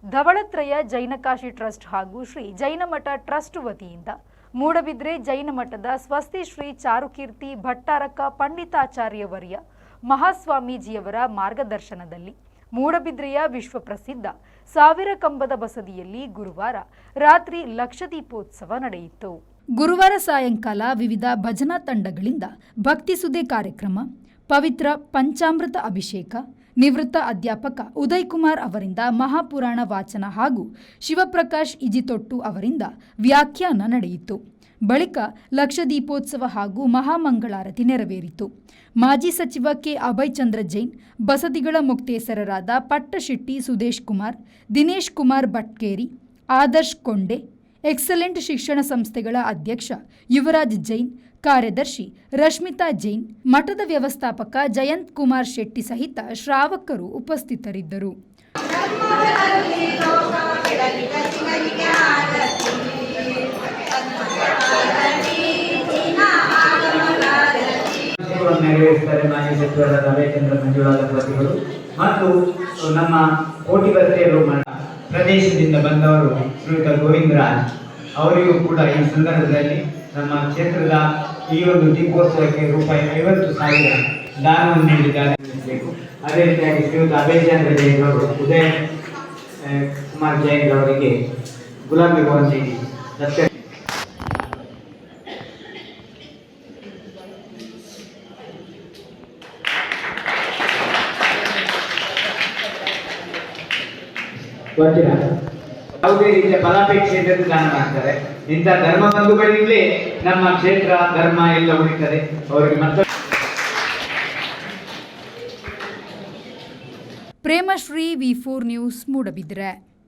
ಧವಳತ್ರಯ ಜೈನಕಾಶಿ trust ಹಾಗೂ Shri ಜೈನಮಠ trust ವತಿಯಿಂದ ಮೂಡಬಿದ್ರೆ ಜೈನ ಮಠದ ಸ್ವಸ್ತಿ ಶ್ರೀ ಚಾರುಕೀರ್ತಿ ಭಟ್ಟಾರಕ ಪಂಡಿತಾಚಾರ್ಯವರ್ಯ ಮಹಾಸ್ವಾಮೀಜಿಯವರ ಮಾರ್ಗದರ್ಶನದಲ್ಲಿ ಮೂಡಬಿದ್ರೆಯ ವಿಶ್ವಪ್ರಸಿದ್ಧ ಸಾವಿರ ಕಂಬದ ಬಸದಿಯಲ್ಲಿ ಗುರುವಾರ ರಾತ್ರಿ ಲಕ್ಷದೀಪೋತ್ಸವ ನಡೆಯಿತು. ಗುರುವಾರ ಸಾಯಂಕಾಲ ವಿವಿಧ ಭಜನಾ ತಂಡಗಳಿಂದ ಭಕ್ತಿ ಸುದೆ ಕಾರ್ಯಕ್ರಮ, ಪವಿತ್ರ ಪಂಚಾಮೃತ ಅಭಿಷೇಕ, ನಿವೃತ್ತ ಅಧ್ಯಾಪಕ ಉದಯ್ ಕುಮಾರ್ ಅವರಿಂದ ಮಹಾಪುರಾಣ ವಾಚನ ಹಾಗೂ ಶಿವಪ್ರಕಾಶ್ ಇಜಿತೊಟ್ಟು ಅವರಿಂದ ವ್ಯಾಖ್ಯಾನ ನಡೆಯಿತು. ಬಳಿಕ ಲಕ್ಷದೀಪೋತ್ಸವ ಹಾಗೂ ಮಹಾಮಂಗಳಾರತಿ ನೆರವೇರಿತು. ಮಾಜಿ ಸಚಿವ ಕೆ ಅಭಯ್ ಚಂದ್ರ ಜೈನ್, ಬಸದಿಗಳ ಮುಕ್ತೇಸರರಾದ ಪಟ್ಟಶೆಟ್ಟಿ ಸುದೇಶ್ ಕುಮಾರ್, ದಿನೇಶ್ ಕುಮಾರ್ ಭಟ್ಕೇರಿ, ಆದರ್ಶ್ ಕೊಂಡೆ, ಎಕ್ಸಲೆಂಟ್ ಶಿಕ್ಷಣ ಸಂಸ್ಥೆಗಳ ಅಧ್ಯಕ್ಷ ಯುವರಾಜ್ ಜೈನ್, ಕಾರ್ಯದರ್ಶಿ ರಶ್ಮಿತಾ ಜೈನ್, ಮಠದ ವ್ಯವಸ್ಥಾಪಕ ಜಯಂತ್ ಕುಮಾರ್ ಶೆಟ್ಟಿ ಸಹಿತ ಶ್ರಾವಕರು ಉಪಸ್ಥಿತರಿದ್ದರು. ನೆರವೇರಿಸುತ್ತಾರೆ ಮಾಜಿ ಸಚಿವರಾದ ಅಭಯಚಂದ್ರ ಮಂಜುಳಾದ ಪ್ರತಿಗಳು ಮತ್ತು ನಮ್ಮ ಕೋಟಿ ಬಸ್ತಿಯರು ಪ್ರದೇಶದಿಂದ ಬಂದವರು ಶ್ರೀಯುತ ಗೋವಿಂದರಾಜ್ ಅವರಿಗೂ ಕೂಡ ಈ ಸಂದರ್ಭದಲ್ಲಿ ನಮ್ಮ ಕ್ಷೇತ್ರದ ಈ ಒಂದು ದೀಪೋತ್ಸವಕ್ಕೆ ರೂಪಾಯಿ 50,000 ದಾನವನ್ನು ನೀಡಿದ್ದಾರೆ. ಅದೇ ರೀತಿಯಾಗಿ ಶ್ರೀಯುತ ಅಭಯಚಂದ್ರ ಜೈನ್ ಅವರು ಉದಯ ಕುಮಾರ್ ಜೈನ್ ಅವರಿಗೆ ಗುಲಾಬಿ ಭವನ್ ನೀಡಿ ಯಾವುದೇ ರೀತಿಯ ಫಲಾಪೇಕ್ಷೆ ಇಲ್ಲದೆ ದಾನ ಮಾಡ್ತಾರೆ. ಇಂಥ ಧರ್ಮ ಬಂಧುಗಳಿಂದಲೇ ನಮ್ಮ ಕ್ಷೇತ್ರ ಧರ್ಮ ಎಲ್ಲ ಉಳಿತದೆ. ಅವರಿಗೆ ಮತ್ತೆ ಪ್ರೇಮಶ್ರೀ V4 ನ್ಯೂಸ್ ಮೂಡಬಿದ್ರೆ.